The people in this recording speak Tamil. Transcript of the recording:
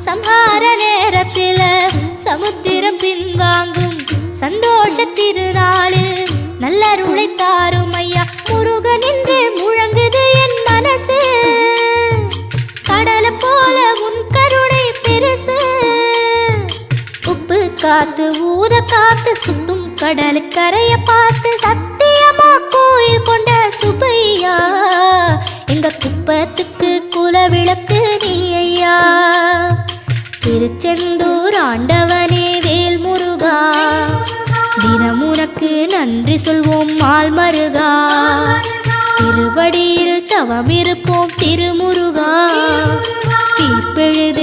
சம்ஹார நேரத்தில் சமுத்திரம் பின்வாங்கும் சந்தோஷ திருநாளில் நல்லருளை தாரும் ஐயா முருகன் என்று முழங்குது என் மனசு. கடலை போல உன் கருணை பெருசு. உப்பு காத்து ஊத காத்து சுட்டும் கடலு கரைய பார்த்து சத்தியமா கோயில் கொண்ட சுப்பையா எங்க குப்பத்துக்கு குலவிளக்கு நீ ஐயா. திருச்செந்தூர் ஆண்டவனே வேல் முருகா தினம் உனக்கு நன்றி சொல்வோம் மால் மருகா. திருவடியில் தவம் இருப்போம் திருமுருகா. தீர்ப்பெழுதி